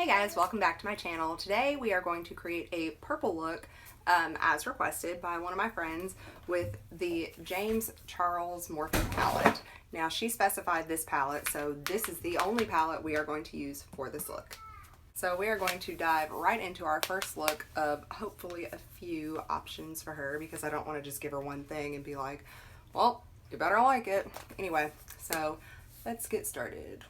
Hey guys, welcome back to my channel. Today we are going to create a purple look as requested by one of my friends with the James Charles Morphe palette. Now she specified this palette, so this is the only palette we are going to use for this look. So we are going to dive right into our first look of hopefully a few options for her, because I don't want to just give her one thing and be like, well, you better like it. Anyway, so let's get started.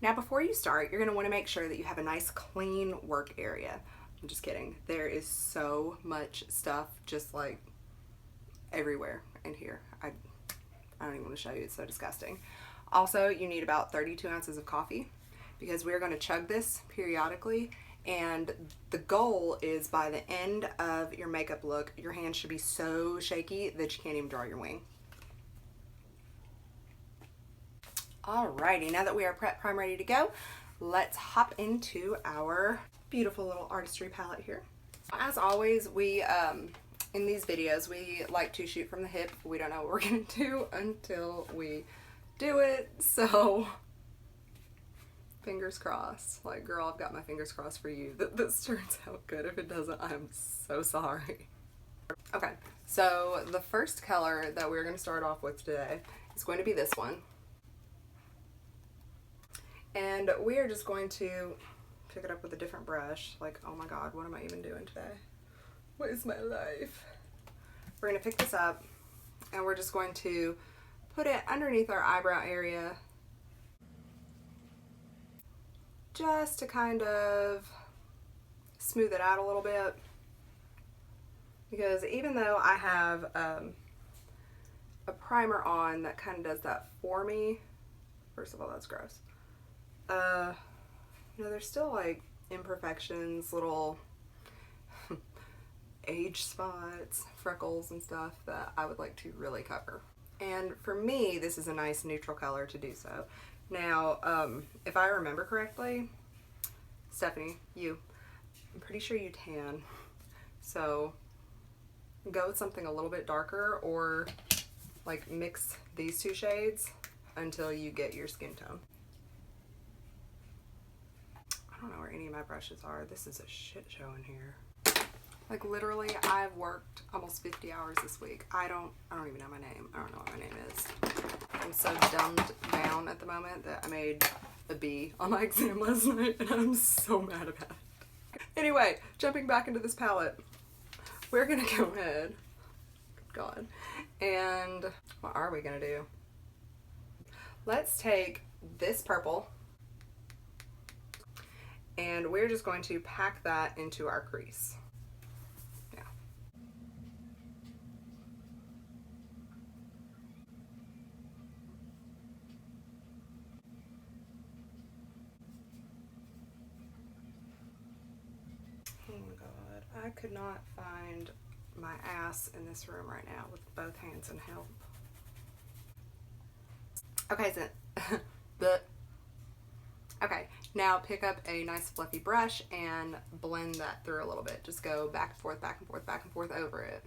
Now before you start, you're going to want to make sure that you have a nice clean work area. I'm just kidding. There is so much stuff just like everywhere in here. I don't even want to show you. It's so disgusting. Also, you need about 32 ounces of coffee because we're going to chug this periodically, and the goal is by the end of your makeup look, your hands should be so shaky that you can't even draw your wing. Alrighty, now that we are prep, prime, ready to go, let's hop into our beautiful little artistry palette here. As always, we in these videos we like to shoot from the hip. We don't know what we're gonna do until we do it, so fingers crossed. Like, girl, I've got my fingers crossed for you that this turns out good. If it doesn't, I'm so sorry. Okay, so the first color that we're gonna start off with today is going to be this one. And we are just going to pick it up with a different brush. Like, oh my god, what am I even doing today? What is my life? We're going to pick this up and we're just going to put it underneath our eyebrow area just to kind of smooth it out a little bit. Because even though I have a primer on that kind of does that for me, first of all, that's gross. You know, there's still like imperfections, little age spots, freckles and stuff that I would like to really cover. And for me, this is a nice neutral color to do so. Now, if I remember correctly, Stephanie, I'm pretty sure you tan. So go with something a little bit darker, or like mix these two shades until you get your skin tone. I don't know where any of my brushes are. This is a shit show in here. Like, literally, I've worked almost 50 hours this week. I don't even know my name. I don't know what my name is. I'm so dumbed down at the moment that I made a B on my exam last night, and I'm so mad about it. Anyway, jumping back into this palette, we're gonna go ahead, God, and what are we gonna do? Let's take this purple, and we're just going to pack that into our crease. Yeah. Oh my god, I could not find my ass in this room right now with both hands and help. Okay, so okay, now pick up a nice fluffy brush and blend that through a little bit. Just go back and forth, back and forth, back and forth over it.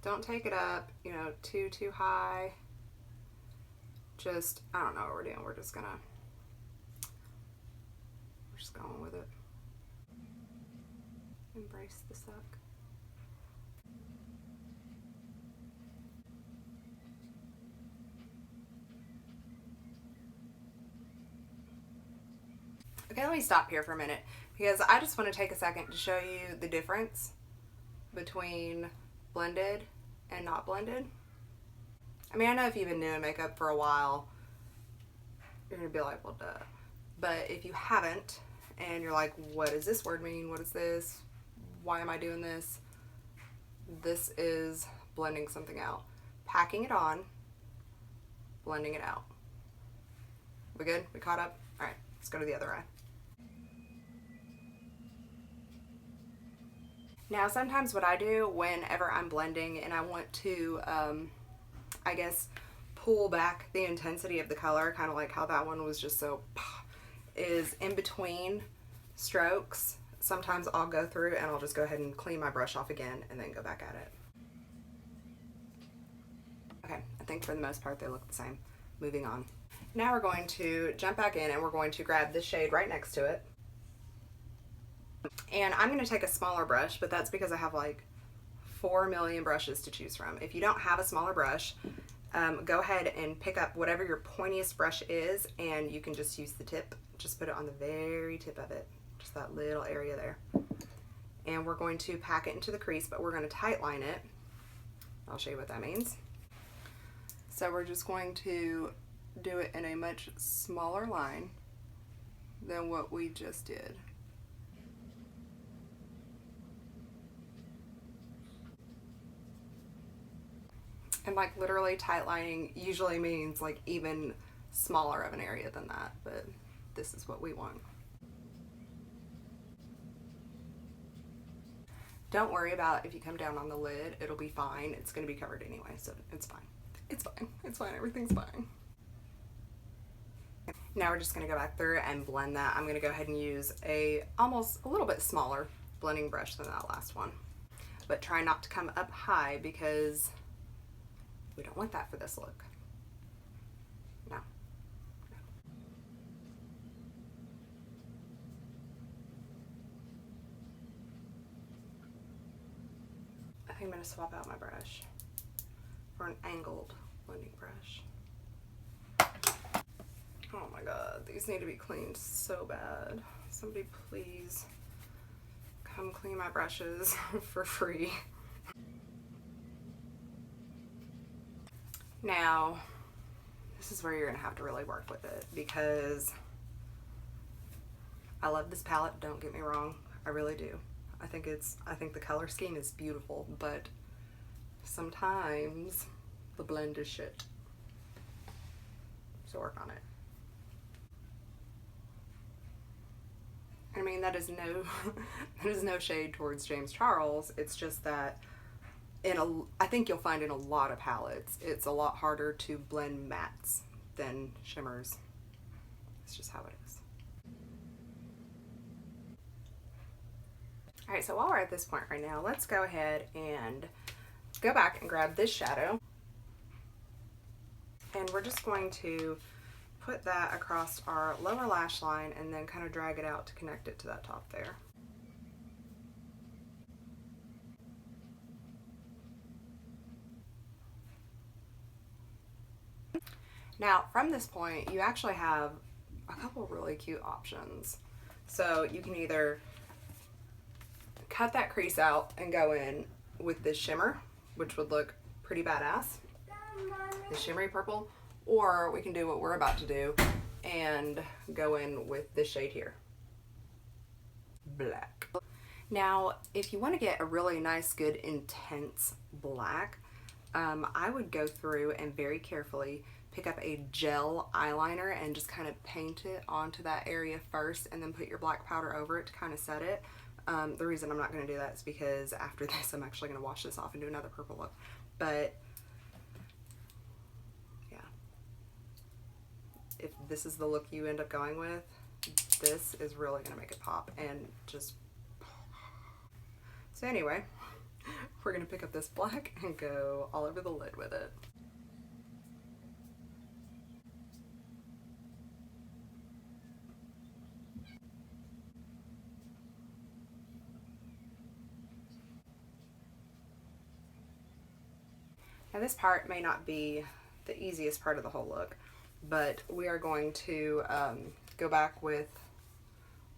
Don't take it up, you know, too high. Just, I don't know what we're doing. We're just going with it. Embrace the suck. Okay, let me stop here for a minute, because I just want to take a second to show you the difference between blended and not blended. I mean, I know if you've been doing makeup for a while, you're going to be like, well, duh. But if you haven't, and you're like, what does this word mean? What is this? Why am I doing this? This is blending something out. Packing it on, blending it out. We good? We caught up? All right, let's go to the other eye. Now, sometimes what I do whenever I'm blending and I want to, I guess, pull back the intensity of the color, kind of like how that one was just so, is in between strokes. Sometimes I'll go through and I'll just go ahead and clean my brush off again and then go back at it. Okay, I think for the most part they look the same. Moving on. Now we're going to jump back in and we're going to grab this shade right next to it. And I'm going to take a smaller brush, but that's because I have like 4 million brushes to choose from. If you don't have a smaller brush, go ahead and pick up whatever your pointiest brush is, and you can just use the tip. Just put it on the very tip of it, just that little area there. And we're going to pack it into the crease, but we're going to tight line it. I'll show you what that means. So we're just going to do it in a much smaller line than what we just did. And like literally tight lining usually means like even smaller of an area than that, but this is what we want. Don't worry about if you come down on the lid, it'll be fine. It's going to be covered anyway, so it's fine. It's fine. It's fine. Everything's fine. Now we're just going to go back through and blend that. I'm going to go ahead and use almost a little bit smaller blending brush than that last one. But try not to come up high because we don't want that for this look. No. I think I'm going to swap out my brush for an angled blending brush. Oh my god, these need to be cleaned so bad. Somebody please come clean my brushes for free. Now, this is where you're gonna have to really work with it because I love this palette, don't get me wrong, I really do. I think the color scheme is beautiful, but sometimes the blend is shit. So work on it. I mean, that is no shade towards James Charles. It's just that I think you'll find in a lot of palettes, it's a lot harder to blend mattes than shimmers. It's just how it is. All right, so while we're at this point right now, let's go ahead and go back and grab this shadow. And we're just going to put that across our lower lash line and then kind of drag it out to connect it to that top there. Now, from this point, you actually have a couple really cute options. So you can either cut that crease out and go in with this shimmer, which would look pretty badass, the shimmery purple, or we can do what we're about to do and go in with this shade here, black. Now, if you want to get a really nice, good, intense black, I would go through and very carefully pick up a gel eyeliner and just kind of paint it onto that area first and then put your black powder over it to kind of set it. The reason I'm not going to do that is because after this I'm actually going to wash this off and do another purple look. But yeah, if this is the look you end up going with, this is really going to make it pop and just... So anyway, we're going to pick up this black and go all over the lid with it. Now this part may not be the easiest part of the whole look, but we are going to go back with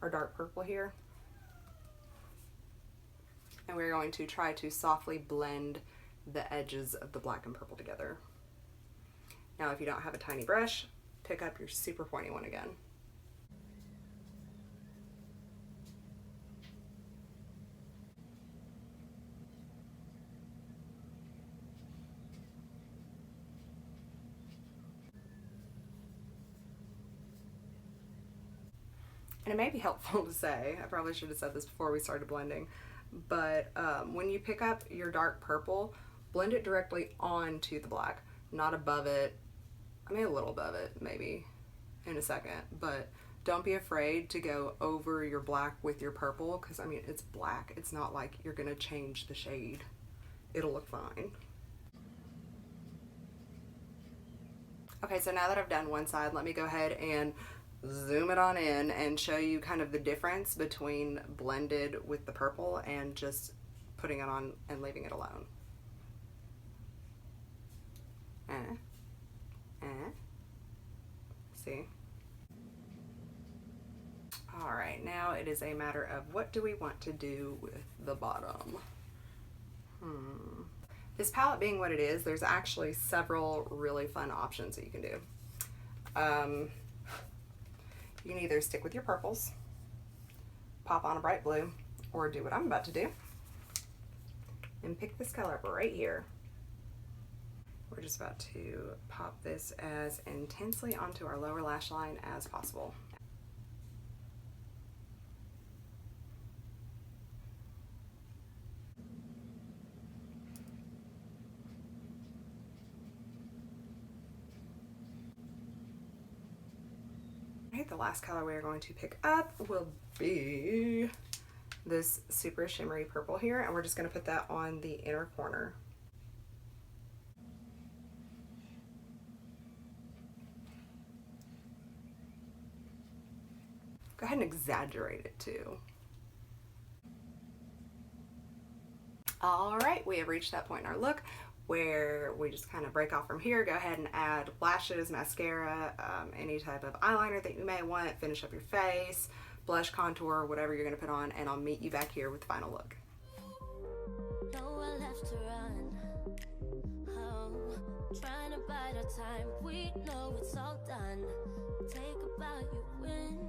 our dark purple here, and we're going to try to softly blend the edges of the black and purple together. Now if you don't have a tiny brush, pick up your super pointy one again. And it may be helpful to say, I probably should have said this before we started blending, but when you pick up your dark purple, blend it directly onto the black, not above it. I mean, a little above it, maybe in a second, but don't be afraid to go over your black with your purple, because I mean, it's black. It's not like you're gonna change the shade. It'll look fine. Okay, so now that I've done one side, let me go ahead and zoom it on in and show you kind of the difference between blended with the purple and just putting it on and leaving it alone. See? All right, now it is a matter of what do we want to do with the bottom. This palette being what it is, there's actually several really fun options that you can do. You can either stick with your purples, pop on a bright blue, or do what I'm about to do and pick this color up right here. We're just about to pop this as intensely onto our lower lash line as possible. Right, the last color we are going to pick up will be this super shimmery purple here, and we're just going to put that on the inner corner. Go ahead and exaggerate it too. All right, we have reached that point in our look where we just kind of break off from here. Go ahead and add lashes, mascara, any type of eyeliner that you may want, finish up your face, blush, contour, whatever you're gonna put on, and I'll meet you back here with the final look. Nowhere left to run. Oh, trying to bide our time. We know it's all done. Take about you win.